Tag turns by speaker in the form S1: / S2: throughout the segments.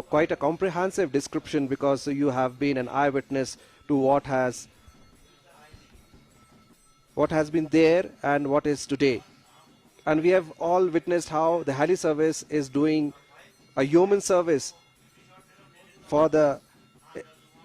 S1: quite a comprehensive description, because you have been an eyewitness to what has been there and what is today. And we have all witnessed how the heli service is doing a human service for the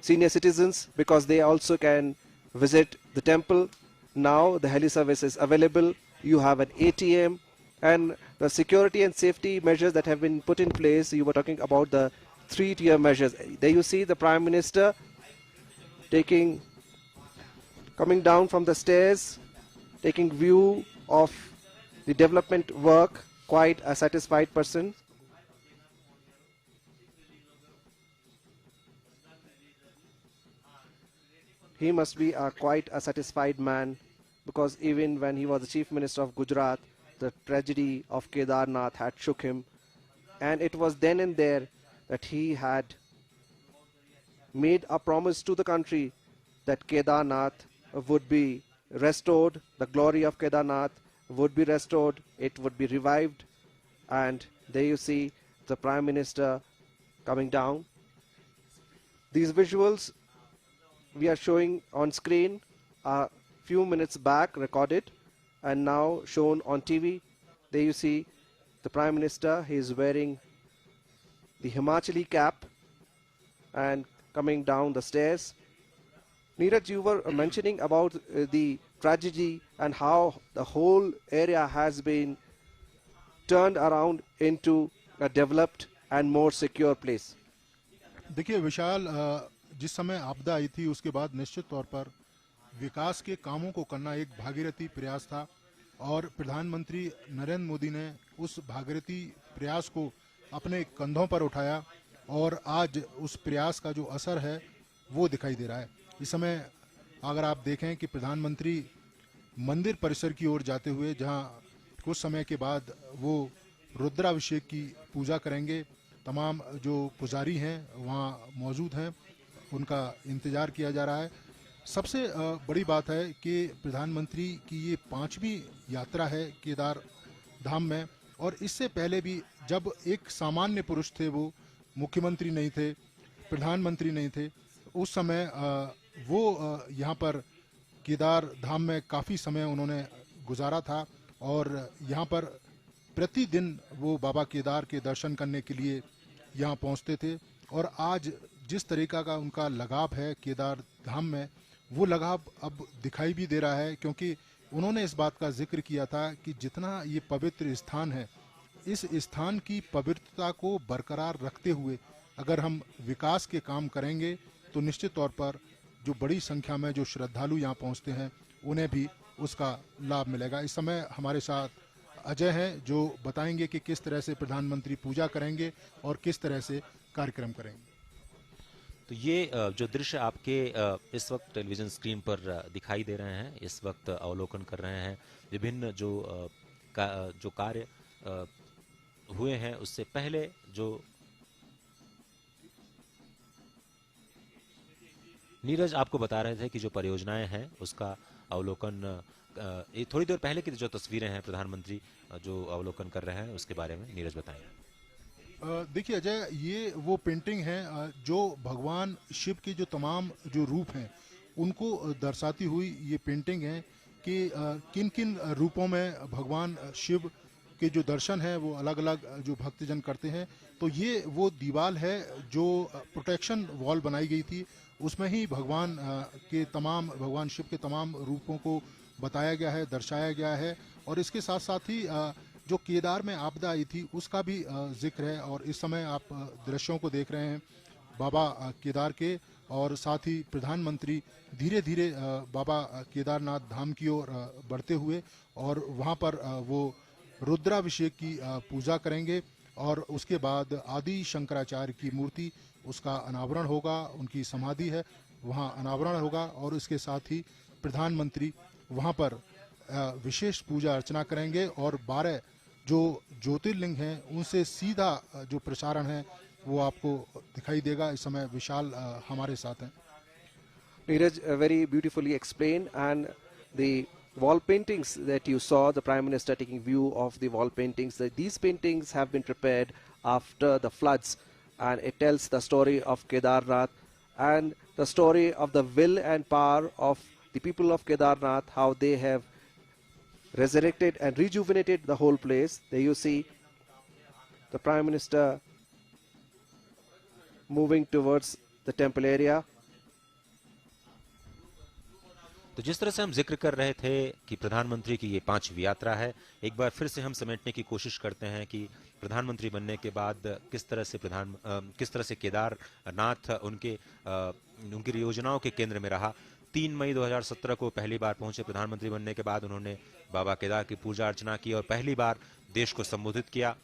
S1: senior citizens, because they also can visit the temple. Now the heli service is available. You have an ATM, and the security and safety measures that have been put in place. You were talking about the 3-tier measures. There you see the Prime Minister coming down from the stairs, taking view of the development work, quite a satisfied person. He must be quite a satisfied man, because even when he was the Chief Minister of Gujarat, the tragedy of Kedarnath had shook him, and it was then and there that he had made a promise to the country that Kedarnath would be restored, the glory of Kedarnath would be restored, it would be revived. And there you see the Prime Minister coming down. These visuals we are showing on screen a few minutes back recorded and now shown on TV. There you see the Prime Minister. He is wearing the Himachali cap and coming down the stairs. Neeraj, you were mentioning about the tragedy and how the whole area has been turned around into a developed and more secure place.
S2: देखिए विशाल, जिस समय आपदा आई थी उसके बाद निश्चित तौर पर विकास के कामों को करना एक भागीरथी प्रयास था, और प्रधानमंत्री नरेंद्र मोदी ने उस भागीरथी प्रयास को अपने कंधों पर उठाया, और आज उस प्रयास का जो असर है वो दिखाई दे रहा है। इस समय अगर आप देखें कि प्रधानमंत्री मंदिर परिसर की ओर जाते हुए, जहां कुछ समय के बाद वो रुद्राभिषेक की पूजा करेंगे, तमाम जो पुजारी हैं वहाँ मौजूद हैं, उनका इंतज़ार किया जा रहा है। सबसे बड़ी बात है कि प्रधानमंत्री की ये 5वीं यात्रा है केदार धाम में, और इससे पहले भी जब एक सामान्य पुरुष थे, वो मुख्यमंत्री नहीं थे, प्रधानमंत्री नहीं थे, उस समय वो यहाँ पर केदार धाम में काफ़ी समय उन्होंने गुजारा था, और यहाँ पर प्रतिदिन वो बाबा केदार के दर्शन करने के लिए यहाँ पहुँचते थे। और आज जिस तरीका का उनका लगाव है केदार धाम में, वो लगाव अब दिखाई भी दे रहा है, क्योंकि उन्होंने इस बात का जिक्र किया था कि जितना ये पवित्र स्थान है, इस स्थान की पवित्रता को बरकरार रखते हुए अगर हम विकास के काम करेंगे तो निश्चित तौर पर जो बड़ी संख्या में जो श्रद्धालु यहाँ पहुँचते हैं उन्हें भी उसका लाभ मिलेगा। इस समय हमारे साथ अजय हैं जो बताएंगे कि किस तरह से प्रधानमंत्री पूजा करेंगे और किस तरह से कार्यक्रम करेंगे।
S3: तो ये जो दृश्य आपके इस वक्त टेलीविज़न स्क्रीन पर दिखाई दे रहे हैं, इस वक्त अवलोकन कर रहे हैं विभिन्न जो कार्य हुए हैं, उससे पहले जो नीरज आपको बता रहे थे कि जो परियोजनाएं हैं उसका अवलोकन, थोड़ी देर पहले की जो तस्वीरें हैं प्रधानमंत्री जो अवलोकन कर रहे हैं उसके बारे में नीरज बताएं।
S2: देखिए अजय, ये वो पेंटिंग है जो भगवान शिव के जो तमाम जो रूप हैं उनको दर्शाती हुई ये पेंटिंग है कि किन किन रूपों में भगवान शिव के जो दर्शन है वो अलग अलग जो भक्तजन करते हैं। तो ये वो दीवार है जो प्रोटेक्शन वॉल बनाई गई थी, उसमें ही भगवान भगवान शिव के तमाम रूपों को बताया गया है, दर्शाया गया है। और इसके साथ साथ ही जो केदार में आपदा आई थी उसका भी जिक्र है। और इस समय आप दृश्यों को देख रहे हैं बाबा केदार के, और साथ ही प्रधानमंत्री धीरे धीरे बाबा केदारनाथ धाम की ओर बढ़ते हुए, और वहाँ पर वो रुद्राभिषेक की पूजा करेंगे, और उसके बाद आदि शंकराचार्य की मूर्ति उसका अनावरण होगा, उनकी समाधि है वहाँ अनावरण होगा, और इसके साथ ही प्रधानमंत्री वहाँ पर विशेष पूजा अर्चना करेंगे, और 12 जो ज्योतिर्लिंग हैं उनसे सीधा जो प्रसारण है वो आपको दिखाई देगा। इस समय विशाल हमारे साथ हैं।
S1: Neeraj very beautifully explained, and the wall paintings that you saw, the Prime Minister taking view of the wall paintings, these paintings have been prepared after the floods and it tells the story of Kedarnath and the story of the will and power of the people of Kedarnath, how they have resurrected and rejuvenated the whole place. There you see the Prime Minister moving towards the temple area.
S3: तो जिस तरह से हम जिक्र कर रहे थे कि प्रधानमंत्री की ये 5वीं यात्रा है, एक बार फिर से हम समेटने की कोशिश करते हैं कि प्रधानमंत्री बनने के बाद किस तरह से केदारनाथ उनकी योजनाओं के केंद्र में रहा। 3 मई 2017 को पहली बार पहुंचे प्रधानमंत्री बनने के बाद उन्होंने बाबा केदार की पूजा अर्चना की और पहली बार देश को संबोधित किया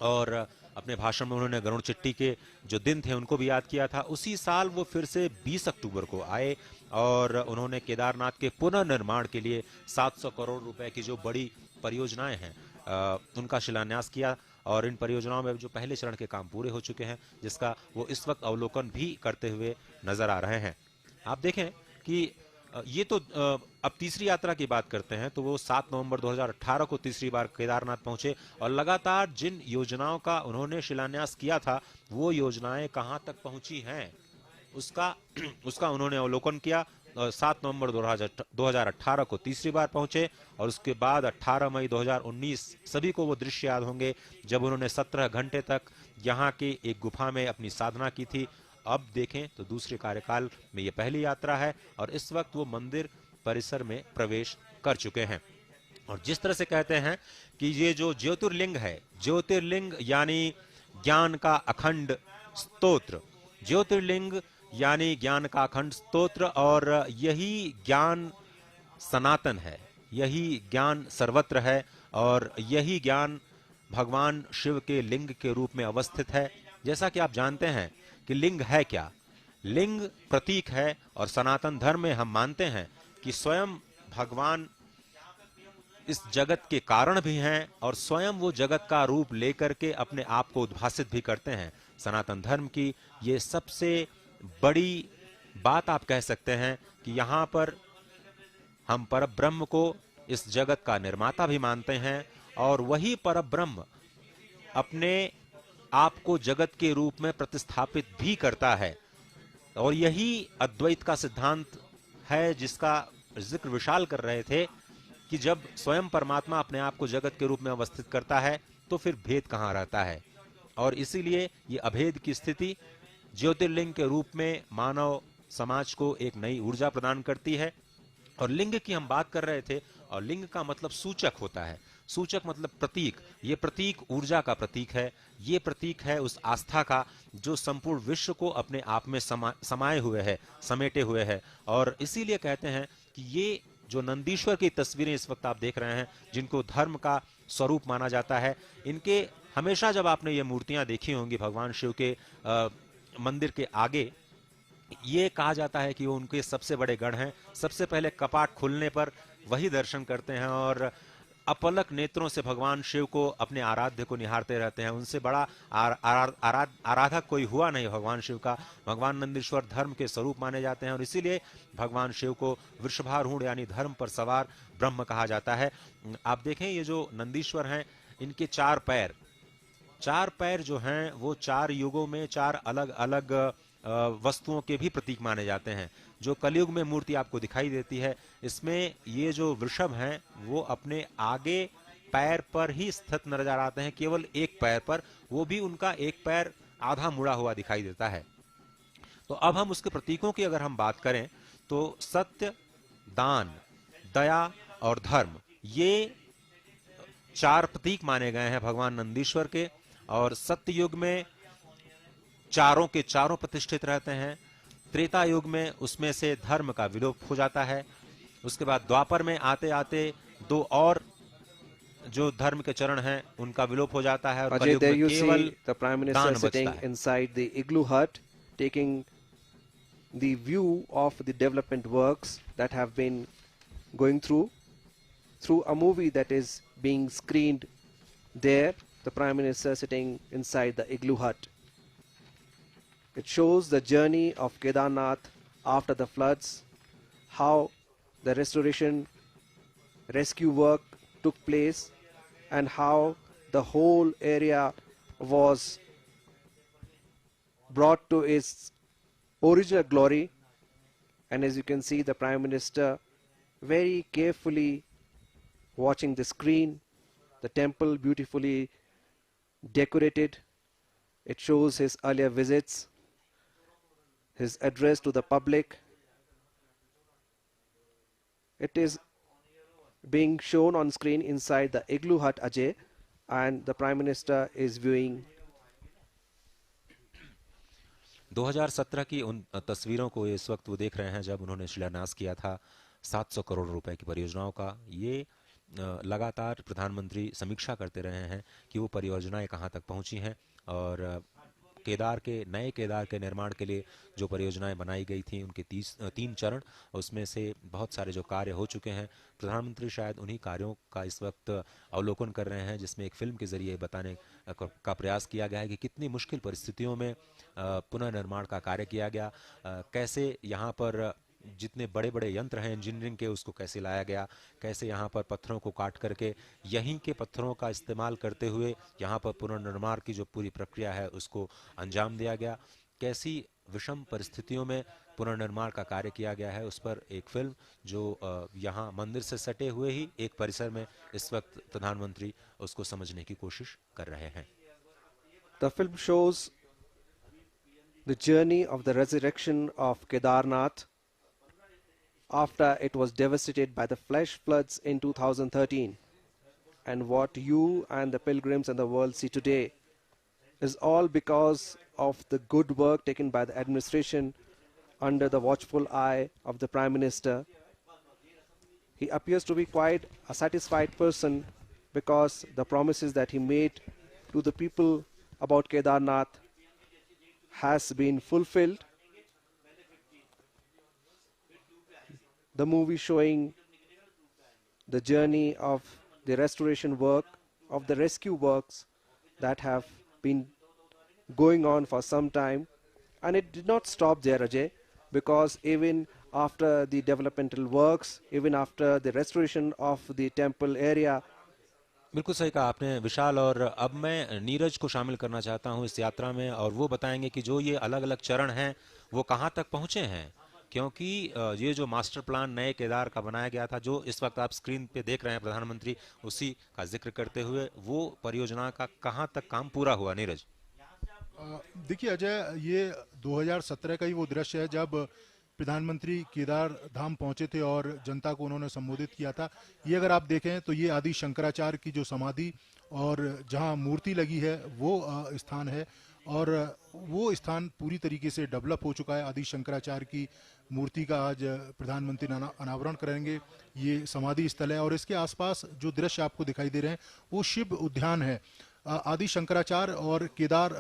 S3: और अपने भाषण में उन्होंने गरुड़ चिट्ठी के जो दिन थे उनको भी याद किया था। उसी साल वो फिर से 20 अक्टूबर को आए और उन्होंने केदारनाथ के पुनर्निर्माण के लिए 700 करोड़ रुपए की जो बड़ी परियोजनाएं हैं उनका शिलान्यास किया और इन परियोजनाओं में जो पहले चरण के काम पूरे हो चुके हैं जिसका वो इस वक्त अवलोकन भी करते हुए नजर आ रहे हैं। आप देखें कि ये तो अब तीसरी यात्रा की बात करते हैं तो वो 7 नवंबर 2018 को तीसरी बार केदारनाथ पहुंचे और लगातार जिन योजनाओं का उन्होंने शिलान्यास किया था वो योजनाएं कहां तक पहुंची हैं उसका उन्होंने अवलोकन किया। 7 नवंबर 2018 को तीसरी बार पहुंचे और उसके बाद 18 मई 2019 सभी को वो दृश्य याद होंगे जब उन्होंने 17 घंटे तक यहाँ की एक गुफा में अपनी साधना की थी। अब देखें तो दूसरे कार्यकाल में ये पहली यात्रा है और इस वक्त वो मंदिर परिसर में प्रवेश कर चुके हैं। और जिस तरह से कहते हैं कि ये जो ज्योतिर्लिंग यानी ज्ञान का अखंड स्तोत्र, ज्योतिर्लिंग यानी ज्ञान का अखंड स्तोत्र और यही ज्ञान सनातन है, यही ज्ञान सर्वत्र है और यही ज्ञान भगवान शिव के लिंग के रूप में अवस्थित है। जैसा कि आप जानते हैं कि लिंग है क्या, लिंग प्रतीक है और सनातन धर्म में हम मानते हैं कि स्वयं भगवान इस जगत के कारण भी हैं और स्वयं वो जगत का रूप लेकर के अपने आप को उद्भासित भी करते हैं। सनातन धर्म की ये सबसे बड़ी बात आप कह सकते हैं कि यहाँ पर हम परब्रह्म को इस जगत का निर्माता भी मानते हैं और वही परब्रह्म अपने आप को जगत के रूप में प्रतिस्थापित भी करता है और यही अद्वैत का सिद्धांत है जिसका जिक्र विशाल कर रहे थे कि जब स्वयं परमात्मा अपने आप को जगत के रूप में अवस्थित करता है तो फिर भेद कहाँ रहता है। और इसीलिए ये अभेद की स्थिति ज्योतिर्लिंग के रूप में मानव समाज को एक नई ऊर्जा प्रदान करती है। और लिंग की हम बात कर रहे थे और लिंग का मतलब सूचक होता है, सूचक मतलब प्रतीक। ये प्रतीक ऊर्जा का प्रतीक है, ये प्रतीक है उस आस्था का जो संपूर्ण विश्व को अपने आप में समाये हुए है, समेटे हुए है। और इसीलिए कहते हैं कि ये जो नंदीश्वर की तस्वीरें इस वक्त आप देख रहे हैं जिनको धर्म का स्वरूप माना जाता है, इनके हमेशा जब आपने ये मूर्तियां देखी होंगी भगवान शिव के मंदिर के आगे, ये कहा जाता है कि वो उनके सबसे बड़े गढ़ हैं। सबसे पहले कपाट खुलने पर वही दर्शन करते हैं और अपलक नेत्रों से भगवान शिव को अपने आराध्य को निहारते रहते हैं। उनसे बड़ा आराधक कोई हुआ नहीं भगवान शिव का। भगवान नंदीश्वर धर्म के स्वरूप माने जाते हैं और इसीलिए भगवान शिव को वृषभारूढ़ यानी धर्म पर सवार ब्रह्म कहा जाता है। आप देखें ये जो नंदीश्वर हैं इनके 4 पैर जो हैं वो 4 युगों में 4 अलग अलग वस्तुओं के भी प्रतीक माने जाते हैं। जो कलयुग में मूर्ति आपको दिखाई देती है इसमें ये जो वृषभ हैं वो अपने आगे पैर पर ही स्थित नजर आते हैं, केवल एक पैर पर, वो भी उनका एक पैर आधा मुड़ा हुआ दिखाई देता है। तो अब हम उसके प्रतीकों की अगर हम बात करें तो सत्य, दान, दया और धर्म, ये 4 प्रतीक माने गए हैं भगवान नंदीश्वर के। और सत्य युग में चारों के चारों प्रतिष्ठित रहते हैं। त्रेता युग में उसमें से धर्म का विलोप हो जाता है। उसके बाद द्वापर में आते आते 2 और जो धर्म के चरण हैं उनका विलोप हो जाता है और कलयुग में केवल
S1: the Prime Minister sitting inside the igloo hut taking the view of the development works that have been going through a movie that is being screened there. The Prime Minister sitting inside the igloo hut. It shows the journey of Kedarnath after the floods, how the restoration rescue work took place and how the whole area was brought to its original glory. And as you can see, the Prime Minister very carefully watching the screen, the temple beautifully decorated. It shows his earlier visits, his address to the public. It is being shown on screen inside the Igloo Hut, Ajay, and the Prime Minister is viewing.
S3: 2017 की उन तस्वीरों को इस वक्त वो देख रहे हैं जब उन्होंने शिलान्यास किया था 700 करोड़ रुपए की परियोजनाओं का। ये लगातार प्रधानमंत्री समीक्षा करते रहे हैं कि वो परियोजनाएं कहां तक पहुंची हैं और नए केदार के निर्माण के लिए जो परियोजनाएं बनाई गई थी उनके 3 चरण, उसमें से बहुत सारे जो कार्य हो चुके हैं। प्रधानमंत्री शायद उन्हीं कार्यों का इस वक्त अवलोकन कर रहे हैं जिसमें एक फिल्म के जरिए बताने का प्रयास किया गया है कि कितनी मुश्किल परिस्थितियों में पुनर्निर्माण का कार्य किया गया, कैसे यहाँ पर जितने बड़े बड़े यंत्र हैं इंजीनियरिंग के उसको कैसे लाया गया, कैसे यहाँ पर पत्थरों को काट करके यहीं के पत्थरों का इस्तेमाल करते हुए यहाँ पर पुनर्निर्माण की जो पूरी प्रक्रिया है उसको अंजाम दिया गया, कैसी विषम परिस्थितियों में पुनर्निर्माण का कार्य किया गया है, उस पर एक फिल्म जो यहाँ मंदिर से सटे हुए ही एक परिसर में इस वक्त प्रधानमंत्री उसको समझने की कोशिश कर रहे हैं।
S1: The film shows the journey of the resurrection of Kedarnath after it was devastated by the flash floods in 2013, and what you and the pilgrims and the world see today is all because of the good work taken by the administration under the watchful eye of the Prime Minister. He appears to be quite a satisfied person because the promises that he made to the people about Kedarnath has been fulfilled. The movie showing the journey of the restoration work, of the rescue works that have been going on for some time, and it did not stop there, Ajay, because even after the developmental works, even after the restoration of the temple area,
S3: बिल्कुल सही कहा आपने विशाल। और अब मैं नीरज को शामिल करना चाहता हूं इस यात्रा में और वो बताएंगे कि जो ये अलग अलग चरण हैं वो कहां तक पहुंचे हैं, क्योंकि ये जो मास्टर प्लान नए केदार का बनाया गया था जो इस वक्त आप स्क्रीन पे देख रहे हैं प्रधानमंत्री उसी का जिक्र करते हुए, वो परियोजना का कहां तक काम पूरा हुआ। नीरज
S2: देखिए अजय, ये 2017 का ही वो दृश्य है जब प्रधानमंत्री केदार धाम पहुंचे थे और जनता को उन्होंने संबोधित किया था। ये अगर आप देखें तो ये आदि शंकराचार्य की जो समाधि और जहां मूर्ति लगी है वो स्थान है, और वो स्थान पूरी तरीके से डेवलप हो चुका है। आदि शंकराचार्य की मूर्ति का आज प्रधानमंत्री अनावरण करेंगे। ये समाधि स्थल है और इसके आसपास जो दृश्य आपको दिखाई दे रहे हैं वो शिव उद्यान है। आदि शंकराचार्य और केदार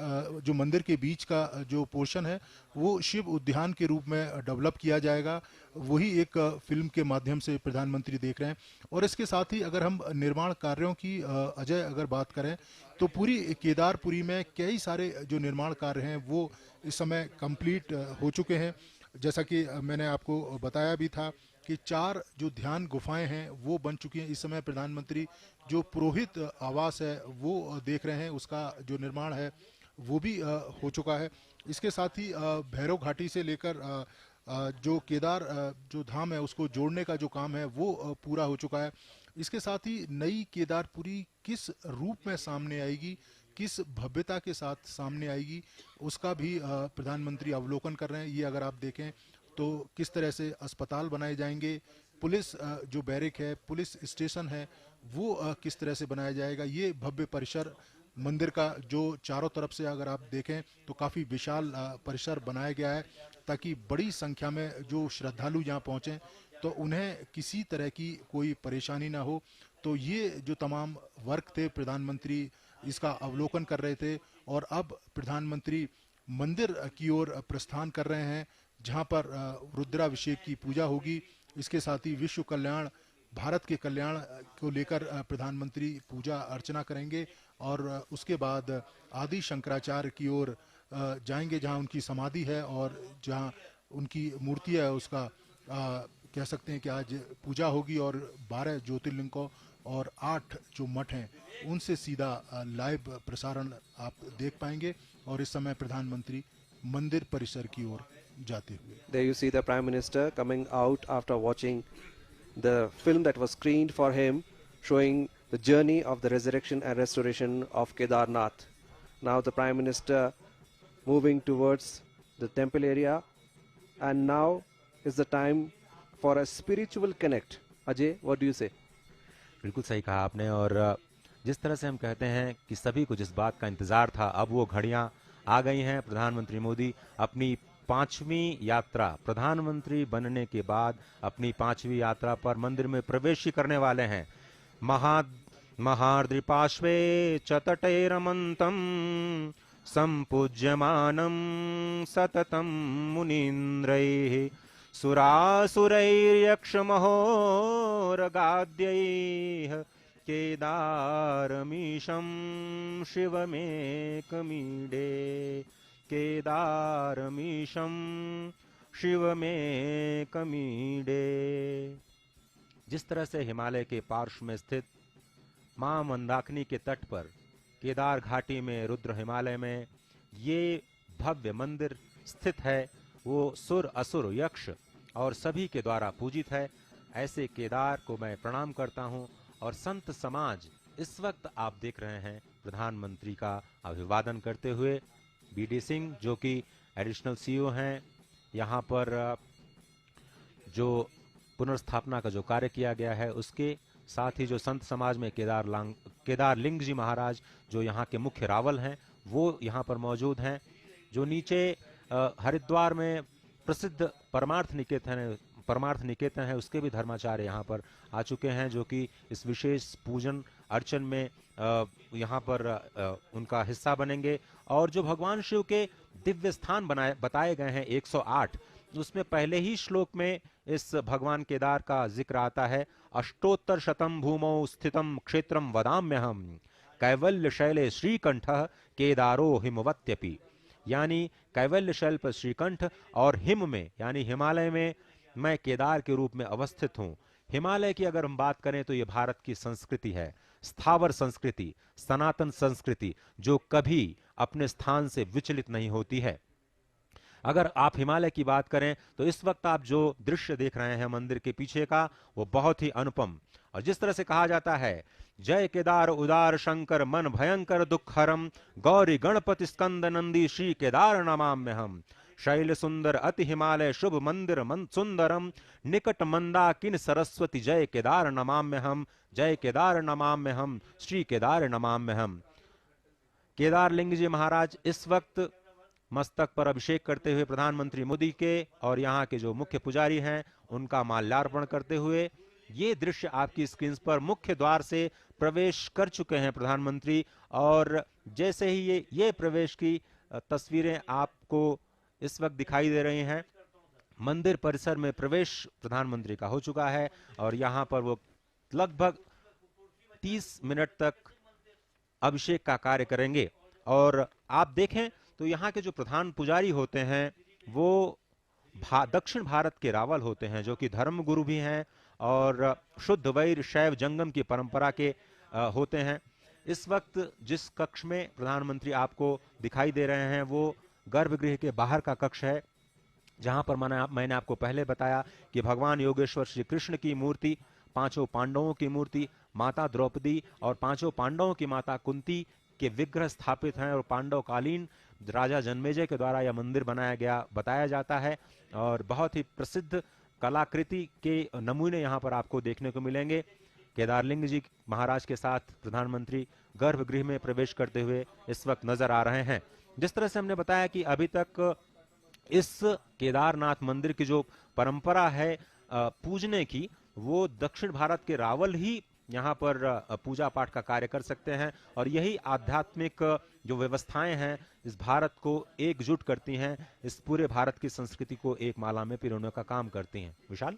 S2: जो मंदिर के बीच का जो पोर्शन है वो शिव उद्यान के रूप में डेवलप किया जाएगा। वही एक फिल्म के माध्यम से प्रधानमंत्री देख रहे हैं। और इसके साथ ही अगर हम निर्माण कार्यों की अजय अगर बात करें तो पूरी केदारपुरी में कई सारे जो निर्माण कार्य हैं वो इस समय कंप्लीट हो चुके हैं। जैसा कि मैंने आपको बताया भी था कि 4 जो ध्यान गुफाएं हैं वो बन चुकी हैं। इस समय प्रधानमंत्री जो पुरोहित आवास है वो देख रहे हैं, उसका जो निर्माण है वो भी हो चुका है। इसके साथ ही भैरव घाटी से लेकर जो केदार जो धाम है उसको जोड़ने का जो काम है वो पूरा हो चुका है। इसके साथ ही नई केदारपुरी किस रूप में सामने आएगी, किस भव्यता के साथ सामने आएगी, उसका भी प्रधानमंत्री अवलोकन कर रहे हैं। ये अगर आप देखें तो किस तरह से अस्पताल बनाए जाएंगे, पुलिस जो बैरिक है, पुलिस स्टेशन है वो किस तरह से बनाया जाएगा। ये भव्य परिसर मंदिर का जो चारों तरफ से अगर आप देखें तो काफ़ी विशाल परिसर बनाया गया है ताकि बड़ी संख्या में जो श्रद्धालु यहाँ पहुँचें तो उन्हें किसी तरह की कोई परेशानी ना हो। तो ये जो तमाम वर्क थे प्रधानमंत्री इसका अवलोकन कर रहे थे और अब प्रधानमंत्री मंदिर की ओर प्रस्थान कर रहे हैं जहां पर रुद्राभिषेक की पूजा होगी। इसके साथ ही विश्व कल्याण, भारत के कल्याण को लेकर प्रधानमंत्री पूजा अर्चना करेंगे और उसके बाद आदि शंकराचार्य की ओर जाएंगे जहां उनकी समाधि है और जहां उनकी मूर्ति है उसका कह सकते हैं कि आज पूजा होगी और 12 ज्योतिर्लिंगों और 8 जो मठ हैं उनसे सीधा लाइव प्रसारण आप देख पाएंगे। और इस समय प्रधानमंत्री मंदिर परिसर की ओर जाते हुए।
S1: There you see the Prime Minister coming out after watching the film that was screened for him, showing the journey of the resurrection and restoration of Kedarnath. Now the Prime Minister moving towards the temple area, and now is the time for a spiritual connect. Ajay, what do you say?
S3: बिल्कुल सही कहा आपने। और जिस तरह से हम कहते हैं कि सभी को जिस बात का इंतजार था, अब वो घड़ियां आ गई हैं। प्रधानमंत्री मोदी अपनी 5वीं यात्रा, प्रधानमंत्री बनने के बाद अपनी 5वीं यात्रा पर मंदिर में प्रवेश ही करने वाले हैं। महार्द्रिपार्श्वे च तटे रमन्तं सम्पूज्यमानं सततं मुनीन्द्रैः सुरासुरैर्यक्षमहोरगाद्यैः केदारमीशं शिवमेकमीडे, केदारमीशं शिवमेकमीडे। जिस तरह से हिमालय के पार्श्व में स्थित मां मंदाकिनी के तट पर, केदार घाटी में, रुद्र हिमालय में ये भव्य मंदिर स्थित है, वो सुर असुर यक्ष और सभी के द्वारा पूजित है। ऐसे केदार को मैं प्रणाम करता हूं। और संत समाज इस वक्त आप देख रहे हैं प्रधानमंत्री का अभिवादन करते हुए। बीडी सिंह जो कि एडिशनल सीईओ हैं, यहाँ पर जो पुनर्स्थापना का जो कार्य किया गया है उसके साथ ही जो संत समाज में केदार लिंग जी महाराज जो यहाँ के मुख्य रावल हैं, वो यहाँ पर मौजूद हैं। जो नीचे हरिद्वार में प्रसिद्ध परमार्थ निकेतन है, उसके भी धर्माचार्य यहाँ पर आ चुके हैं, जो कि इस विशेष पूजन अर्चन में यहाँ पर उनका हिस्सा बनेंगे। और जो भगवान शिव के दिव्य स्थान बताए गए हैं 108, उसमें पहले ही श्लोक में इस भगवान केदार का जिक्र आता है। अष्टोत्तर शतम भूमौ स्थितम क्षेत्रम वदाम्यहम कैवल्य शैले श्रीकंठः केदारो हिमवत्यपि। यानी कैवल्य शैल पर श्रीकंठ और हिम में यानी हिमालय में मैं केदार के रूप में अवस्थित हूँ। हिमालय की अगर हम बात करें तो ये भारत की संस्कृति है, स्थावर संस्कृति, सनातन संस्कृति, जो कभी अपने स्थान से विचलित नहीं होती है। अगर आप हिमालय की बात करें तो इस वक्त आप जो दृश्य देख रहे हैं मंदिर के पीछे का, वो बहुत ही अनुपम। और जिस तरह से कहा जाता है, जय केदार उदार शंकर मन भयंकर दुखहरम गौरी गणपति स्कंद नंदी श्री केदार नमाम्यहम शैल सुंदर अति हिमालय शुभ मंदिर सुंदरम निकट मंदाकिन सरस्वती जय केदार नमाम्यहम, जय केदार नमाम्यहम, श्री केदार नमाम्यहम। केदार लिंग जी महाराज इस वक्त मस्तक पर अभिषेक करते हुए प्रधानमंत्री मोदी के और यहाँ के जो मुख्य पुजारी हैं उनका माल्यार्पण करते हुए, ये दृश्य आपकी स्क्रीन पर मुख्य द्वार से प्रवेश कर चुके हैं प्रधानमंत्री। और जैसे ही ये प्रवेश की तस्वीरें आपको इस वक्त दिखाई दे रही हैं, मंदिर परिसर में प्रवेश प्रधानमंत्री का हो चुका है और यहाँ पर वो लगभग 30 मिनट तक अभिषेक का कार्य करेंगे। और आप देखें तो यहाँ के जो प्रधान पुजारी होते हैं वो दक्षिण भारत के रावल होते हैं, जो कि धर्म गुरु भी हैं और शुद्ध वैर शैव जंगम की परंपरा के होते हैं। इस वक्त जिस कक्ष में प्रधानमंत्री आपको दिखाई दे रहे हैं वो गर्भगृह के बाहर का कक्ष है, जहां पर मैंने आपको पहले बताया कि भगवान योगेश्वर श्री कृष्ण की मूर्ति, पांचों पांडवों की मूर्ति, माता द्रौपदी और पांचों पांडवों की माता कुंती के विग्रह स्थापित हैं। और पांडवकालीन राजा जन्मेजय के द्वारा यह मंदिर बनाया गया बताया जाता है। और बहुत ही प्रसिद्ध कलाकृति के नमूने यहाँ पर आपको देखने को मिलेंगे। केदारलिंग जी महाराज के साथ प्रधानमंत्री गर्भगृह में प्रवेश करते हुए इस वक्त नजर आ रहे हैं। जिस तरह से हमने बताया कि अभी तक इस केदारनाथ मंदिर की जो परंपरा है पूजने की, वो दक्षिण भारत के रावल ही यहाँ पर पूजा पाठ का कार्य कर सकते हैं। और यही आध्यात्मिक जो व्यवस्थाएं हैं इस भारत को एकजुट करती हैं, इस पूरे भारत की संस्कृति को एक माला में पिरोने का काम करती हैं। विशाल?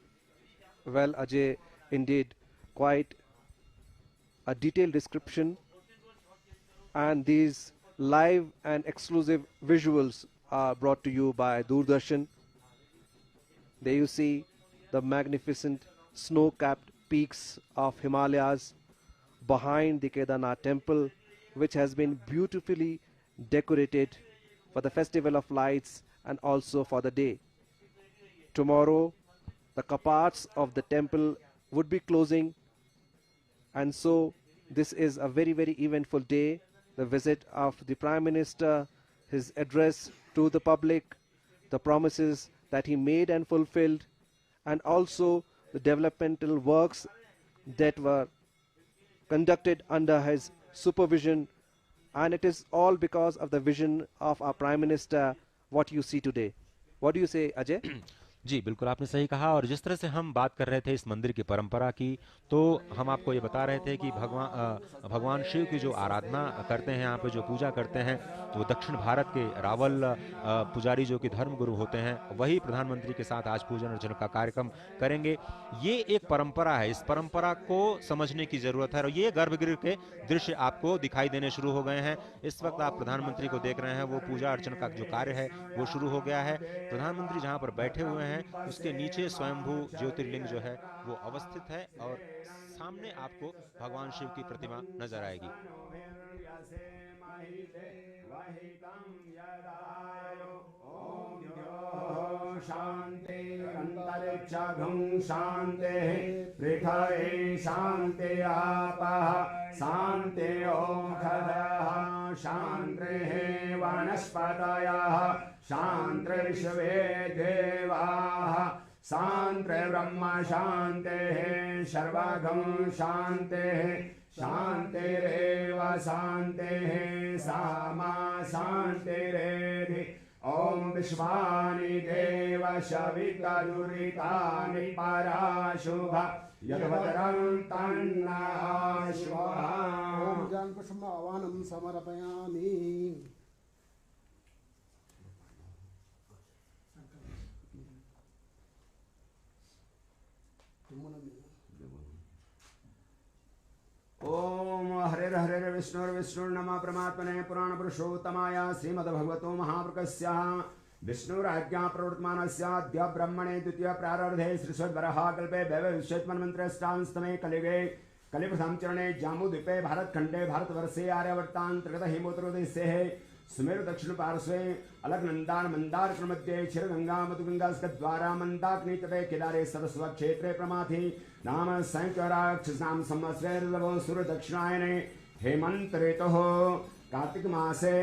S1: Well, Ajay, indeed, quite a detailed description, and these live and exclusive visuals are brought to you by Doordarshan. There you see the magnificent snow-capped peaks of Himalayas behind the Kedarnath temple, which has been beautifully decorated for the festival of lights and also for the day. Tomorrow, the kaparts of the temple would be closing, and so this is a very, very eventful day. The visit of the Prime Minister, his address to the public, the promises that he made and fulfilled, and also the developmental works that were conducted under his supervision. And it is all because of the vision of our Prime Minister, what you see today. What do you say, Ajay?
S3: जी बिल्कुल आपने सही कहा। और जिस तरह से हम बात कर रहे थे इस मंदिर की परंपरा की, तो हम आपको ये बता रहे थे कि भगवान शिव की जो आराधना करते हैं, यहाँ पे जो पूजा करते हैं, वो दक्षिण भारत के रावल पुजारी जो कि धर्मगुरु होते हैं, वही प्रधानमंत्री के साथ आज पूजन अर्चन का कार्यक्रम करेंगे। ये एक परंपरा है, इस परंपरा को समझने की जरूरत है। और ये गर्भगृह के दृश्य आपको दिखाई देने शुरू हो गए हैं। इस वक्त आप प्रधानमंत्री को देख रहे हैं, वो पूजा अर्चन का जो कार्य है वो शुरू हो गया है। प्रधानमंत्री जहाँ पर बैठे हुए हैं उसके नीचे स्वयंभू ज्योतिर्लिंग जो है वो अवस्थित है, और सामने आपको भगवान शिव की प्रतिमा नजर आएगी।
S4: शांति अंतरिक्षं शांति पृथ्वी शांति आपः शांति ओषधयः शान्तिः वनस्पतयः शान्तिर्विश्वे देवाः शान्तिर्ब्रह्म शान्तिः सर्वगं शान्तिः शान्तिरेव शान्तिः सामा शान्तिरेधि। ॐ विश्वानि देव सविता दुरितानि पराशुभ यद्भद्रं तन्नः स्वाहा।
S5: ॐ जानपुष्पम् आवाहनं समर्पयामि।
S4: ओम हरे हरे विष्णु नमः परमात्मने पुराण पुरुषोत्तमाय श्रीमद्भगवतो महापुरुषस्य विष्णुराज्ञा प्रवर्तमानस्य अद्य ब्रह्मणे द्वितीय प्रारब्धे श्रीश्वरवराह कल्पे वैवस्वतमन्त्रस्तांस्तमे कलिगे कलिप्रथम चरणे जाम्बूद्वीपे भारतखंडे भारतवर्षे आर्यावर्तान्तर्गत हिमोत्तरदेशे सुमेरु दक्षिण पार्श्वे अलकनंदान मंदार मध्ये क्षीरगंगा मधुगंगा द्वारा मंदाग्नि तटे केदारे सरस्व क्षेत्रे प्रमाथि नाम संख्यराक्ष नाम संवत्सरे सुर दक्षिणायने हेमंत ऋतुः कार्तिक मासे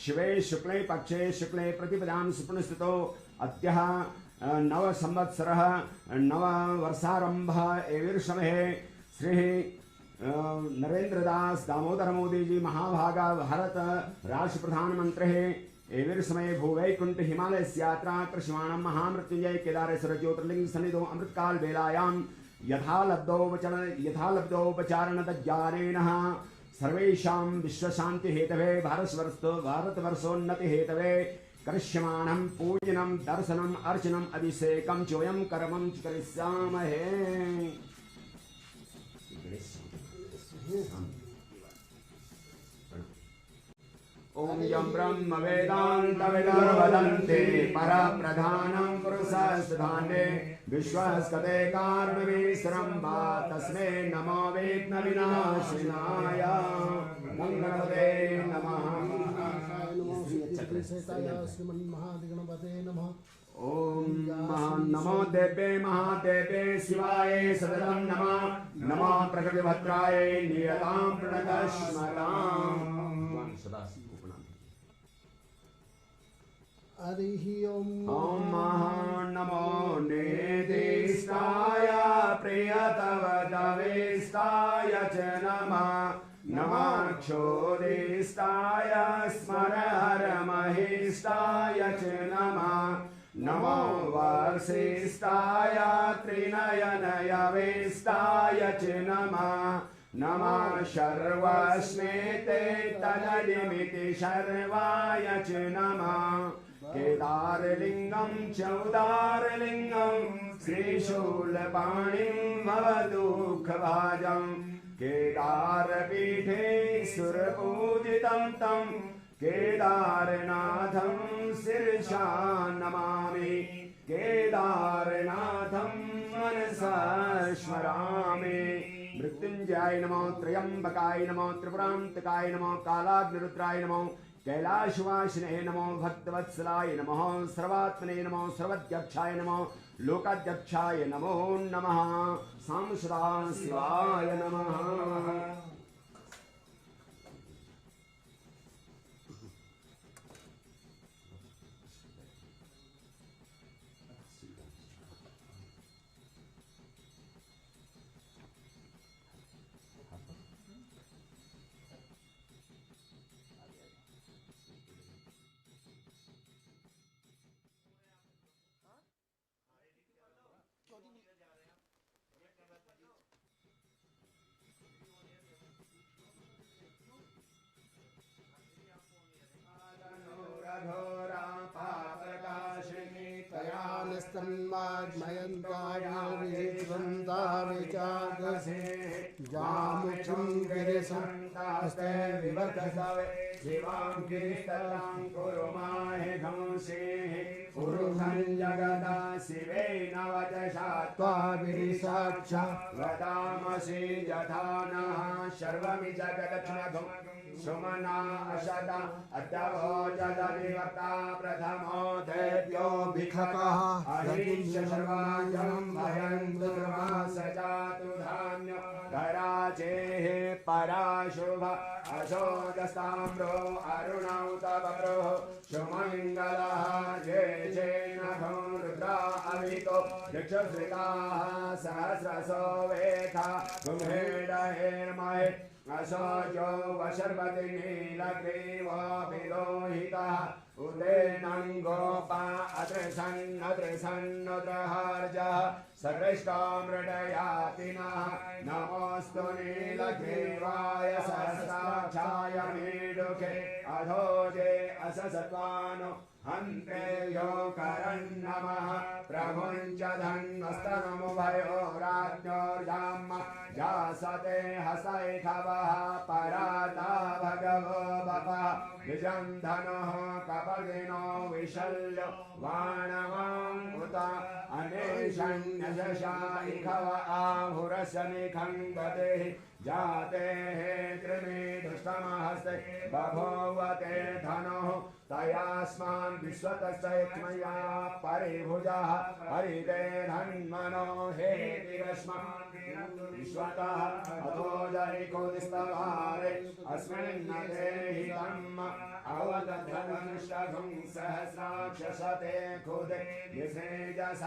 S4: शिवे शुक्ले पक्षे शुक्ले प्रतिपदां सुप्रणस्थितो अद्यः नव संवत्सरः नव वर्षारंभः एविर्षमहे श्री नरेंद्र दास दामोदर मोदी जी महाभागा भारत राष्ट्र प्रधानमंत्री एविर समय भूवैकुंठ हिमालय यात्रा कृष्णाणम महामृत्युंजय केदारेश्वर ज्योतिर्लिंग सन्निधो अमृतकाल बेलायां यथालब्धोपचारण ज्ञानेन सर्वेषां विश्वशांति हेतवे भारतवर्षोन्नति हेतवे करिष्यमाणं पूजनं दर्शनम् अर्चनम् अभिषेकं चोयं कर्मं करिष्यामहे। ओम यं ब्रह्म वेदांत विदर्वदन्ते परप्रधानं पुरुषस्धाने विश्वस्कते कार्मवीश्वरम्भा तस्मै नमो वेद्न विनाशिनाय गंगणपते नमः। श्रीमन्महाधिगणपते नमः। ओम नमो देवे महादेवे शिवाय सदनं नमः। नमो प्रकृतिभद्राय नियतां प्रणतस्मताम्। ओम नमो निदिष्टाय प्रियतवदवेष्टाय च नमः। नमः क्षोदिष्टाय स्मरहरमहिष्टाय च नमः। नमो वर्षिष्ठाय त्रिनयनयवेष्टाय च नमः। नमः सर्वस्मेते तददिमिति सर्वाय च नमः। केदारलिंगं चौदारलिंगं श्रीशूलपाणिं भवदुःखभाजं केदारपीठे सुरपूजितं तं केदारनाथं शिरसा नमामि। केदारनाथं मनसा स्मरामि। मृत्युंजयाय नमो त्र्यंबकाय नमो त्रिपुरांतकाय नमो कालाग्निरुद्राय नमो कैलाशवासिने नमो भक्तवत्सलाय नमः सर्वात्मने नमो सर्वध्यक्षाय नमो लोकाध्यक्षाय नमो नमः सां सदा शिवाय नमः।
S5: जामुखं गिरिसंस्ते विवर्धसावे
S4: शिवां गिरिस्तरां कुरु माहि धंसेः पुरुषं जगदा शिवेन वचसा
S5: त्वाभिरिसाक्षा
S4: वदामसि यथा नः सर्वमि जगदक्षिणघं सुमना अशता अद्यवोचदनिवर्ता प्रथमो देव्यो भिखकः अहिंस सर्वाजं भयं दुर्वा सजातु धान्य धराचेः पराशुभ अशोकस्ताम्रो अरुणौ तवप्रो सुमङ्गलः जय जय नभो रुद्रा अवितो दक्षश्रिताः सहस्रसो वेथा कुम्भेडहेर्महे असोजो वशर्वति नीलग्रीवो विलोहितः उदेनं गोपा अत्रसन्नत्रहर्जः सर्वष्टामृडयातिनः नमोऽस्तु नीलग्रीवाय सहस्राक्षाय मीडुखे अधोजे अससत्वानो हन्ते योकरन्नमः प्रभुञ्च धन्वस्तनमुभयो राज्ञोर्जाम जासते हसैखवः पराता भगवो बपः द्विजं धनुः कपर्दिनो विशल्यो वाणवाङ्कुत अनेशन्यशशा इखव आहुरशनिखं गतिः जातेः कृमि दुष्टमहस्ते बभूवते धनुः तयास्मान् विश्वतश्चैत्मया परिभुजः हरिते धन्मनो हेतिरस्मान् विश्वतः अतो जयिकोदिस्तवारे अस्मिन्नते हितम् अवदधनुष्टभुं सहस्राक्षसते खुदे विसेजसल्लानामुखा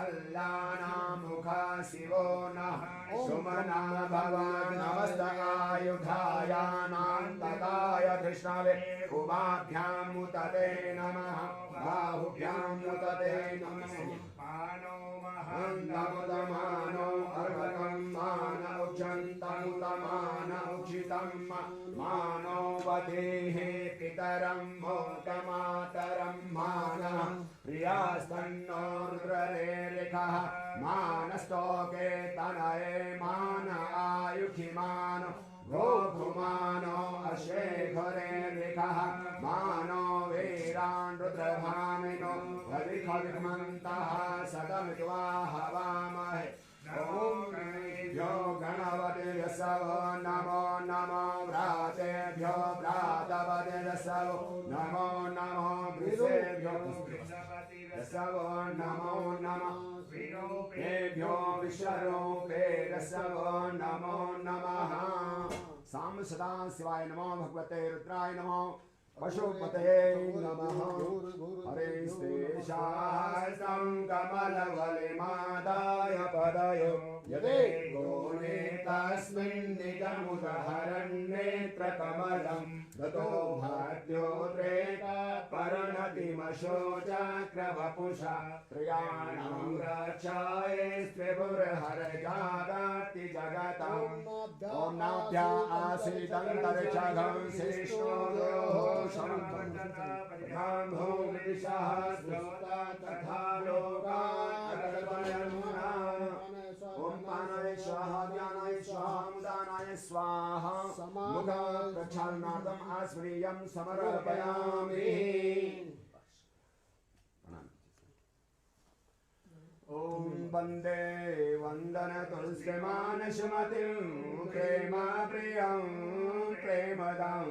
S4: शिवो नः सुमना भवान् नमस्तकायुधायानान्तकाय कृष्णवे उभाभ्यां मुतते नमः बाहुभ्यां मुतते नमः पानो महन्दमुदमानो अर्वकं मान उक्षन्तमुदमान उक्षितं मानो वदेः पितरं मोटमातरं मानः प्रियास्तन्नो रुद्ररेरिखः मानस्तोके तनये मान आयुखिमानो गोभुमानो अशेखरेरिखः मानो वीरान् रुद्रभामिनो हरिखविमन्तः सदमित्वा हवामहे ॐ यो गणपतिर्यस्सवो नमो नमो व्रातेभ्यो व्रातपतिर्यस्सवो नमो नमो वृषेभ्यो यस्सवो नमो नमः विरूपेभ्यो विश्वरूपेभ्यस्सवो नमो नमः साम सदा शिवाय नमो भगवते रुद्राय नमो पशुपते नमः हरे श्रीशास्त्रं कमलवलिमादाय पदयो यदे गोने तस्मिन् निजमुदहरन्नेत्रकमलं ततो भाद्योद्रेका परिणतिमशोचक्रवपुषा त्रयाणां रक्षाय स्त्रिपुरहरजागाति जगतम् ॐ नाभ्या आसीदन्तरिक्षगं शिष्णोर्योः शम्भं भूमिशहस्रोता तथा लोकाः ॐ पानाय स्वाहा ज्ञानाय स्वाहा मुदानाय स्वाहा मुखं प्रक्षालनार्थम् आस्मरीयं समर्पयामि। ॐ वन्दे वन्दनतुल्यमानसुमतिं प्रेम प्रियं प्रेमदां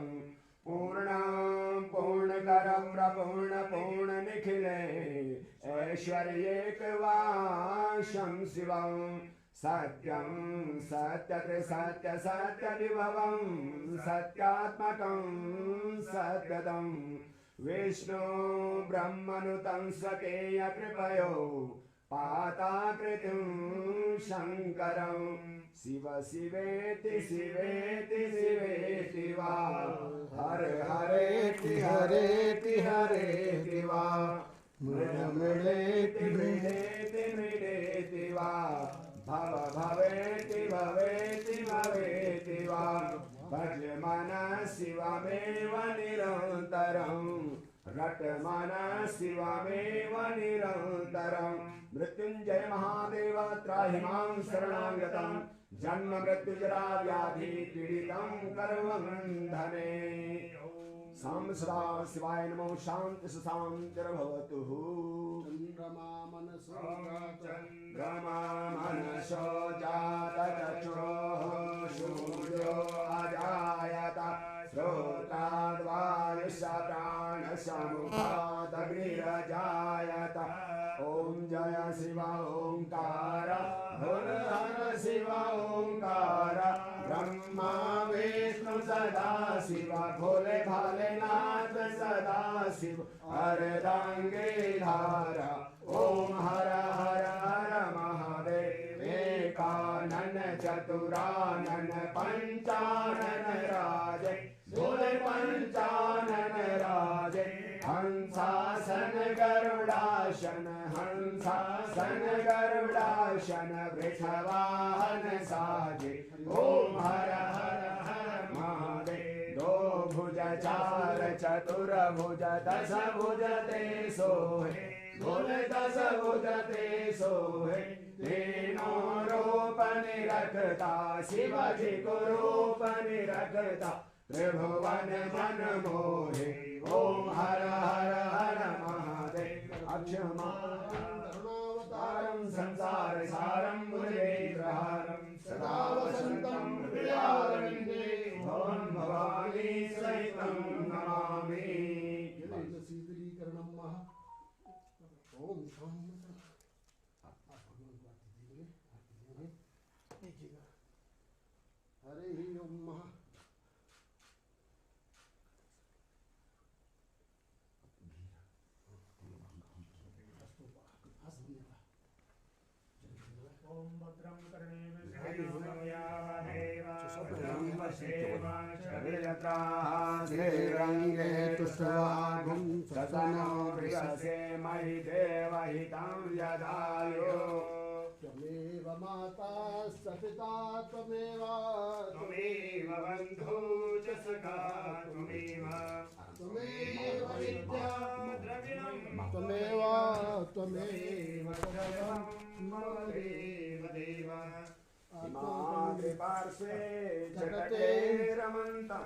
S4: पूर्णां पूर्ण कर प्रपूर्ण पूर्ण निखिले ऐश्वर्येक वाशं शिवं सत्यं सत्यते सत्य सत्य विभवं सत्यात्मकं सत्यदं विष्णु ब्रह्मनुतं स्वकेय कृपयो पाताकृतिं शङ्करं शिव शिवेति शिवेति शिवेति वा हर हरेति हरेति हरेति वा मृड मृडेति मृडेति मृडेति वा भव भवेति भवेति भवेति वा भज मन शिवमेव निरन्तरं रट मन शिवमेव निरन्तरं मृत्युंजय महादेव त्राहि मां शरणागतं जन्म मृत्यु जरा व्याधि पीडितं कर्मबन्धने साम सदा शिवाय नमो शांति सुशांतिर्भवतु
S5: चन्द्रमा
S4: मनसो जातचक्षुरोः सूर्यो अजायत श्रोत्राद्वायुष्य प्राणस्य मुखादग्निरजायत ॐ जय शिव ओंकार हर हर शिव ओंकार ब्रह्मा विष्णु सदा शिव भोले भालेनाथ सदा शिव अर्धांगिधारा ओम हर हर हर महादेव एकानन चतुरानन पंचानन राजे भोले पंचानन राजे हंसासन गरुडासन हंसासन गरुडासन वृषवाहन साजे ओम हर हर हर महादेव दो भुज चार चतुर्भुज दश भुज ते सोहे भोले दश भुज ते सोहे तीनों रूप निरखता शिवजी को रूप निरखता त्रिभुवन मन मोहे ओम हर हर हर महादेव अक्षमावतारं संसार सारं मुरलीधरहारं सदा वसन्तं हृदयारविन्दे भवं भवानी सहितं नमामि
S5: शीतलीकरणं महा ओम शाम हरे ही ओम महा
S6: ओम भद्रं कर्णेभिर्यत्रास्थिरंगे
S5: तुष्टवाघं
S4: सतनो प्रियसे मयि देवहितं यदायो
S5: त्वमेव माता सपिता त्वमेव
S4: त्वमेव बन्धु च सखा त्वमेव
S5: त्वमेव विद्या
S4: द्रव्यं
S5: त्वमेव त्वमेव
S4: सर्वं मम देव देव हिमाद्रिपार्श्वे जगते रमन्तं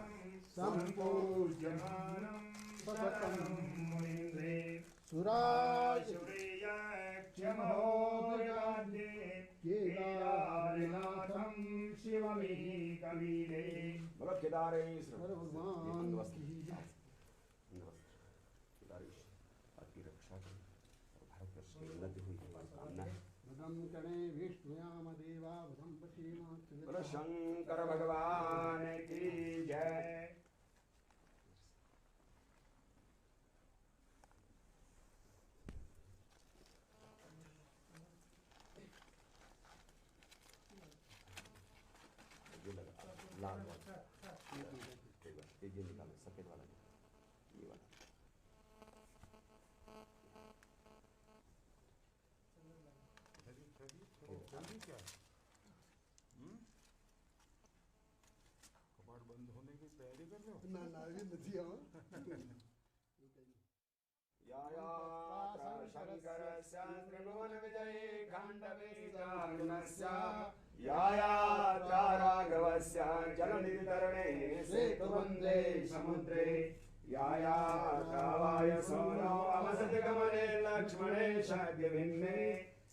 S4: सम्पूज्यमानं सततं मुनीन्द्रे सुरासुरेयक्षमहोदयाद्ये केदारनाथं शिवमेकवीरे भगवत् केदारेश्वर
S5: भगवान की
S4: केदारेश आपकी रक्षा करें और भारतवर्ष की उन्नति हुई हमारी कामना है
S5: भद्रं कर्णे विष्णुयाम देवा भद्रं पश्येम
S4: बोलो शंकर भगवान की जय ये लगा लाल वाला ये निकालो सफेद वाला ये वाला
S2: कपाट बंद होने की तैयारी कर रहे हो
S5: ना ना ये नहीं हो
S4: शंकरस्य त्रिभुवन विजये खण्डवीर्यार्जुनस्य यात्रा राघवस्य जलनिधितरणे सेतुबन्धे समुद्रे यात्रावायसोनो अवसतिगमने लक्ष्मणे शाद्यभिन्ने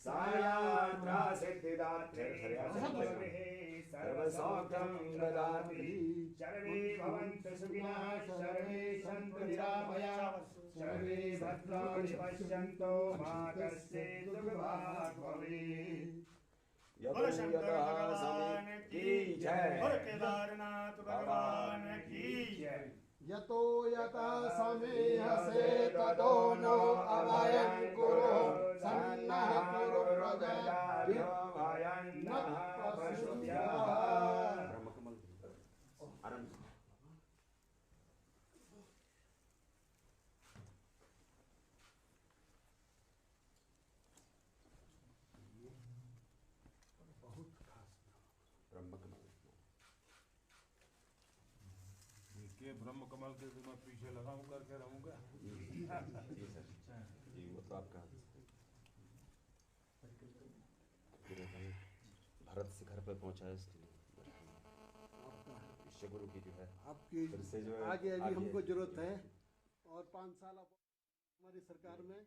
S4: सा यात्रा सिद्धिदात्रे सर्वसौख्यं ददाति सर्वे भवन्तु सुखिनः सर्वे सन्तु निरामयाः सर्वे भद्राणि पश्यन्तु मा कश्चित् दुःखभाग् भवेत्
S6: बोलो शंकर भगवान की जय। बोलो केदारनाथ भगवान की जय।
S5: यतो यथा समेहसे ततो नो अभयं कुरु सन्नः कुरु प्रजाभ्यो
S4: भयन्नः पशुभ्यः। ब्रह्मकमल आनंद
S7: के ब्रह्म कमल के मैं पीछे लगा हूं करके रहूंगा।
S4: जी सर जी वो तो आपका भारत शिखर पर पहुंचा है इसलिए शिष्य गुरु की जो है
S5: आपकी
S4: फिर से जो है
S5: आगे अभी हमको जरूरत है और 5 साल हमारी सरकार में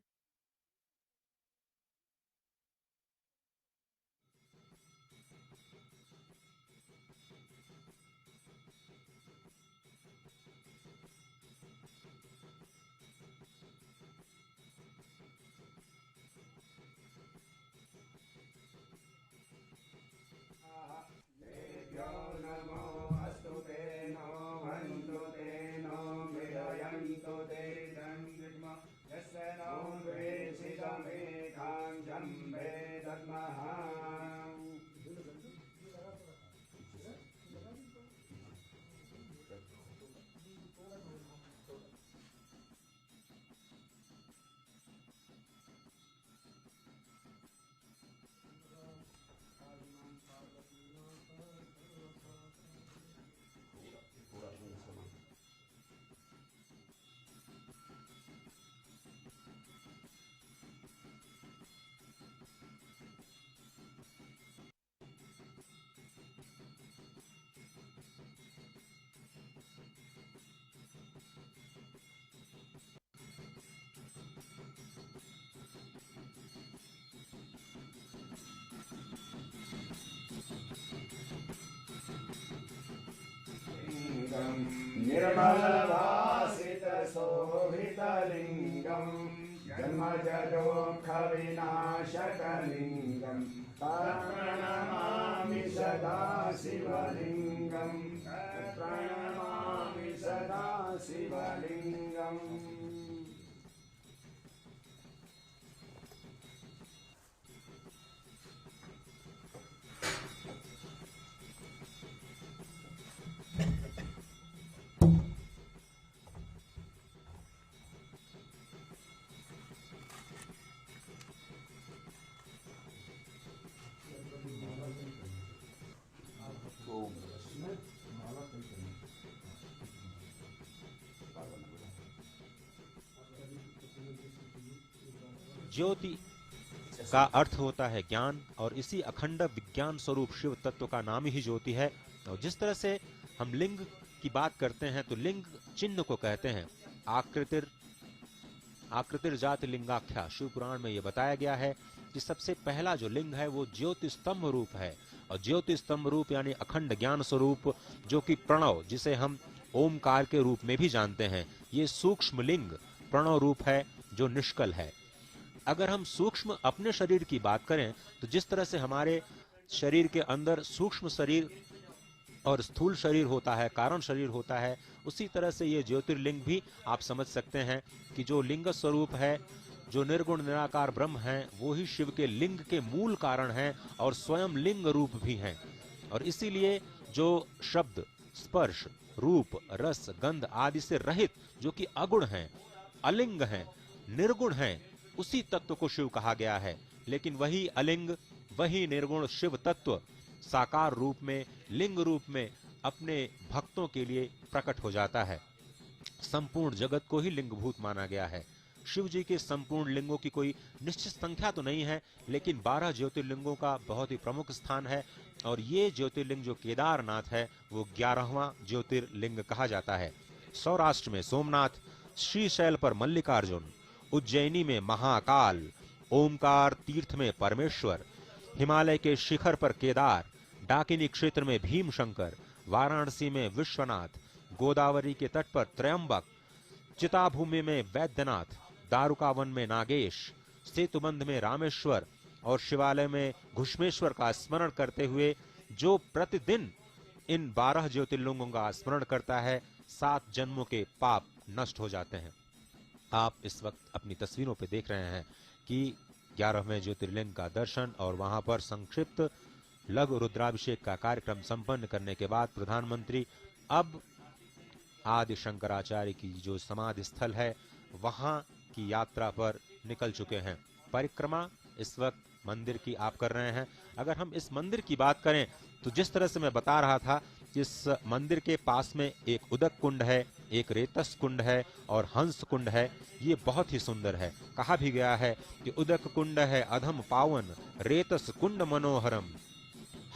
S4: तेभ्यो नमो अस्तु ते नो वन्दु ते नो मृदयन्तु ते दन्दिग्म यस्य नो द्वेषितमेकाञ्जं वेदद्मः। निर्मलभासितशोभितलिङ्गं जन्मजदुःखविनाशकलिङ्गं प्रणमामि सदा शिवलिङ्गं प्रणमामि सदा शिवलिङ्गम्।
S3: ज्योति का अर्थ होता है ज्ञान और इसी अखंड विज्ञान स्वरूप शिव तत्व का नाम ही ज्योति है। और जिस तरह से हम लिंग की बात करते हैं तो लिंग चिन्ह को कहते हैं। आकृतिर जाति लिंगाख्या शिव पुराण में यह बताया गया है कि सबसे पहला जो लिंग है वो ज्योति स्तंभ रूप है। और ज्योति स्तंभ रूप यानी अखंड ज्ञान स्वरूप जो कि प्रणव जिसे हम ओमकार के रूप में भी जानते हैं, ये सूक्ष्म लिंग प्रणव रूप है जो निष्कल है। अगर हम सूक्ष्म अपने शरीर की बात करें तो जिस तरह से हमारे शरीर के अंदर सूक्ष्म शरीर और स्थूल शरीर होता है, कारण शरीर होता है, उसी तरह से ये ज्योतिर्लिंग भी आप समझ सकते हैं कि जो लिंग स्वरूप है, जो निर्गुण निराकार ब्रह्म है, वो ही शिव के लिंग के मूल कारण हैं और स्वयं लिंग रूप भी हैं। और इसीलिए जो शब्द, स्पर्श, रूप, रस, गंध आदि से रहित जो कि अगुण हैं, अलिंग हैं, निर्गुण हैं, उसी तत्व को शिव कहा गया है। लेकिन वही अलिंग, वही निर्गुण शिव तत्व साकार रूप में, लिंग रूप में अपने भक्तों के लिए प्रकट हो जाता है। संपूर्ण जगत को ही लिंगभूत माना गया है। शिव जी के संपूर्ण लिंगों की कोई निश्चित संख्या तो नहीं है, लेकिन 12 ज्योतिर्लिंगों का बहुत ही प्रमुख स्थान है। और ये ज्योतिर्लिंग जो केदारनाथ है वो 11वां ज्योतिर्लिंग कहा जाता है। सौराष्ट्र में सोमनाथ, श्रीशैल पर मल्लिकार्जुन, उज्जैनी में महाकाल, ओमकार तीर्थ में परमेश्वर, हिमालय के शिखर पर केदार, डाकिनी क्षेत्र में भीमशंकर, वाराणसी में विश्वनाथ, गोदावरी के तट पर त्रयंबक, चिताभूमि में वैद्यनाथ, दारुकावन में नागेश, सेतुबंध में रामेश्वर और शिवालय में घुष्मेश्वर का स्मरण करते हुए जो प्रतिदिन इन 12 ज्योतिर्लिंगों का स्मरण करता है, 7 जन्मों के पाप नष्ट हो जाते हैं। आप इस वक्त अपनी तस्वीरों पे देख रहे हैं कि 11वें ज्योतिर्लिंग का दर्शन और वहां पर संक्षिप्त लघु रुद्राभिषेक का कार्यक्रम संपन्न करने के बाद प्रधानमंत्री अब आदि शंकराचार्य की जो समाधि स्थल है वहां की यात्रा पर निकल चुके हैं। परिक्रमा इस वक्त मंदिर की आप कर रहे हैं। अगर हम इस मंदिर की बात करें तो जिस तरह से मैं बता रहा था, इस मंदिर के पास में एक उदक कुंड है, एक रेतस कुंड है और हंस कुंड है। ये बहुत ही सुंदर है। कहा भी गया है कि उदक कुंड है अधम पावन, रेतस कुंड मनोहरम,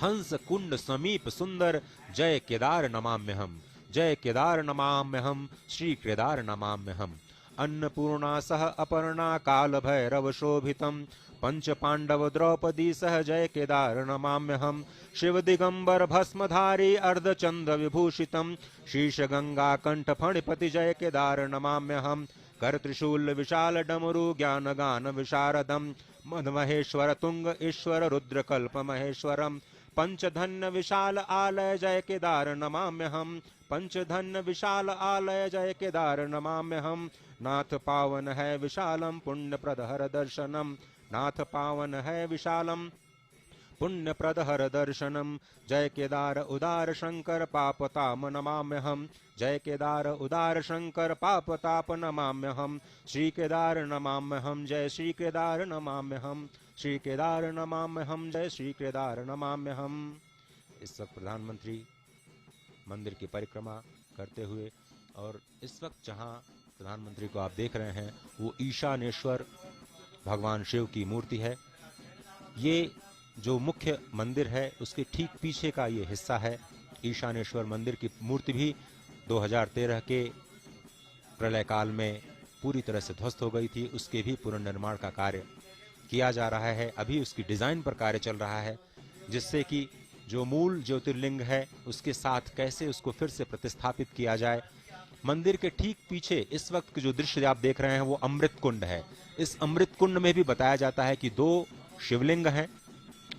S3: हंस कुंड समीप सुंदर, जय केदार नमाम्यहम, जय केदार नमाम्यहम, श्री केदार नमाम्यहम। अन्नपूर्णा सह अपर्णा काल भैरव शोभितम, पंच पांडव द्रौपदी सह जय केदार नमाम्यहम। शिव दिगंबर भस्मधारी अर्धचंद्र विभूषितम, शीश गंगा कंठ फणिपति जय केदार नमाम्यहम। कर त्रिशूल विशाल डमरु ज्ञान गान विशारदम, मद महेश्वर तुंग ईश्वर रुद्र कल्प महेश्वरम। पंचधन्य विशाल आलय जय केदार नमाम्यहम, पंचधन्य विशाल आलय जय केदार नमाम्यहम। नाथ पावन है विशालम पुण्य प्रदहर दर्शनम, नाथ पावन है विशालम पुण्य प्रदहर दर्शनम। जय केदार उदार शंकर पापताप नमाम्यहम, जय केदार उदार शंकर पापताप नमाम्यहम। श्री केदार नमाम्यहम, जय श्री केदार नमाम्यहम, श्री केदार नमाम्यहम, जय श्री केदार नमाम्यहम। इस वक्त प्रधानमंत्री मंदिर की परिक्रमा करते हुए, और इस वक्त जहां प्रधानमंत्री को आप देख रहे हैं वो ईशानेश्वर भगवान शिव की मूर्ति है। ये जो मुख्य मंदिर है उसके ठीक पीछे का ये हिस्सा है। ईशानेश्वर मंदिर की मूर्ति भी 2013 के प्रलय काल में पूरी तरह से ध्वस्त हो गई थी। उसके भी पुनर्निर्माण का कार्य किया जा रहा है। अभी उसकी डिजाइन पर कार्य चल रहा है, जिससे कि जो मूल ज्योतिर्लिंग है उसके साथ कैसे उसको फिर से प्रतिस्थापित किया जाए। मंदिर के ठीक पीछे इस वक्त जो दृश्य आप देख रहे हैं वो अमृत कुंड है। इस अमृत कुंड में भी बताया जाता है कि 2 शिवलिंग हैं,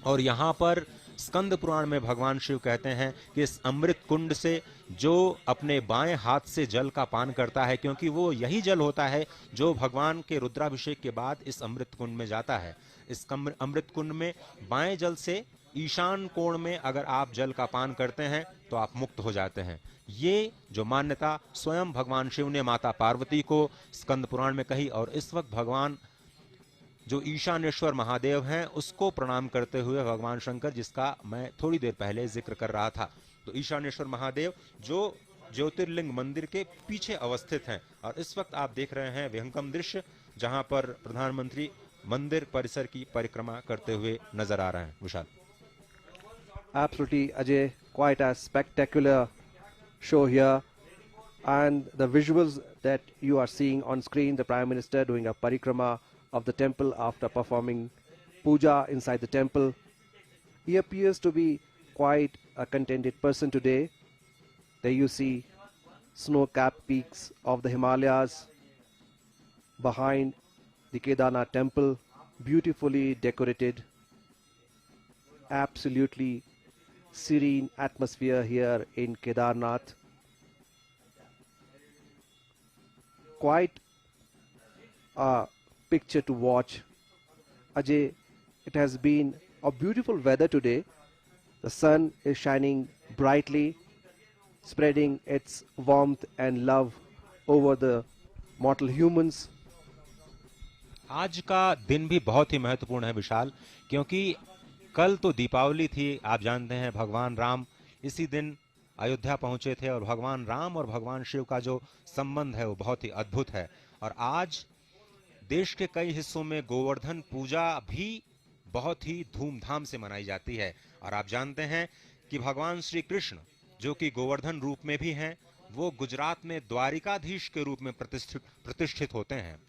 S3: और यहाँ पर स्कंद पुराण में भगवान शिव कहते हैं कि इस अमृत कुंड से जो अपने बाएं हाथ से जल का पान करता है, क्योंकि वो यही जल होता है जो भगवान के रुद्राभिषेक के बाद इस अमृत कुंड में जाता है। इस अमृत कुंड में बाएं जल से ईशान कोण में अगर आप जल का पान करते हैं तो आप मुक्त हो जाते हैं। ये जो मान्यता स्वयं भगवान शिव ने माता पार्वती को स्कंद पुराण में कही, और इस वक्त भगवान जो ईशानेश्वर महादेव हैं उसको प्रणाम करते हुए भगवान शंकर, जिसका मैं थोड़ी देर पहले जिक्र कर रहा था, तो ईशानेश्वर महादेव जो ज्योतिर्लिंग मंदिर के पीछे अवस्थित हैं। और इस वक्त आप देख रहे हैं विहंगम दृश्य जहां पर प्रधानमंत्री मंदिर परिसर की परिक्रमा करते हुए नजर आ रहे हैं। विशाल।
S1: Absolutely, Ajay, quite a spectacular show here, and the visuals that you are seeing on screen, the Prime Minister doing a parikrama of the temple after performing puja inside the temple. He appears to be quite a contented person today. There you see snow-capped peaks of the Himalayas behind the Kedarnath temple, beautifully decorated. Absolutely serene atmosphere here in Kedarnath. Quite a picture to watch. Ajay, it has been a beautiful weather today. The sun is shining brightly, spreading its warmth and love over the mortal humans.
S3: आज का दिन भी बहुत ही महत्वपूर्ण है विशाल, क्योंकि कल तो दीपावली थी। आप जानते हैं भगवान राम इसी दिन अयोध्या पहुंचे थे, और भगवान राम और भगवान शिव का जो संबंध है वो बहुत ही अद्भुत है। और आज देश के कई हिस्सों में गोवर्धन पूजा भी बहुत ही धूमधाम से मनाई जाती है। और आप जानते हैं कि भगवान श्री कृष्ण जो कि गोवर्धन रूप में भी हैं, वो गुजरात में द्वारिकाधीश के रूप में प्रतिष्ठित होते हैं।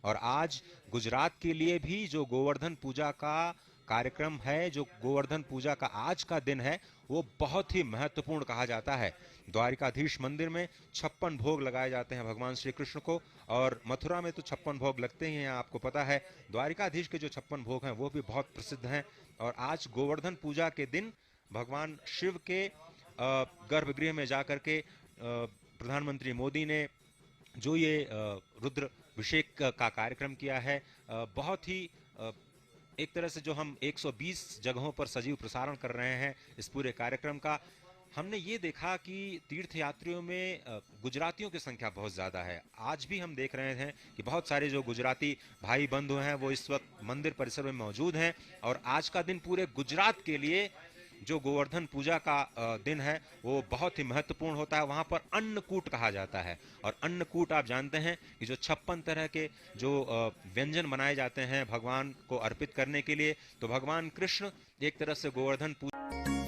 S3: और आज गुजरात के लिए भी जो गोवर्धन पूजा का कार्यक्रम है, जो गोवर्धन पूजा का आज का दिन है, वो बहुत ही महत्वपूर्ण कहा जाता है। द्वारिकाधीश मंदिर में 56 भोग लगाए जाते हैं भगवान श्री कृष्ण को, और मथुरा में तो 56 भोग लगते ही हैं, आपको पता है। द्वारिकाधीश के जो 56 भोग हैं वो भी बहुत प्रसिद्ध हैं। और आज गोवर्धन पूजा के दिन भगवान शिव के गर्भगृह में जाकर के प्रधानमंत्री मोदी ने जो ये रुद्र अभिषेक का कार्यक्रम किया है, बहुत ही एक तरह से जो हम 120 जगहों पर सजीव प्रसारण कर रहे हैं इस पूरे कार्यक्रम का, हमने ये देखा कि तीर्थयात्रियों में गुजरातियों की संख्या बहुत ज़्यादा है। आज भी हम देख रहे हैं कि बहुत सारे जो गुजराती भाई बंधु हैं वो इस वक्त मंदिर परिसर में मौजूद हैं। और आज का दिन पूरे गुजरात के लिए जो गोवर्धन पूजा का दिन है वो बहुत ही महत्वपूर्ण होता है। वहाँ पर अन्नकूट कहा जाता है, और अन्नकूट आप जानते हैं कि जो 56 तरह के जो व्यंजन बनाए जाते हैं भगवान को अर्पित करने के लिए, तो भगवान कृष्ण एक तरह से गोवर्धन पूजा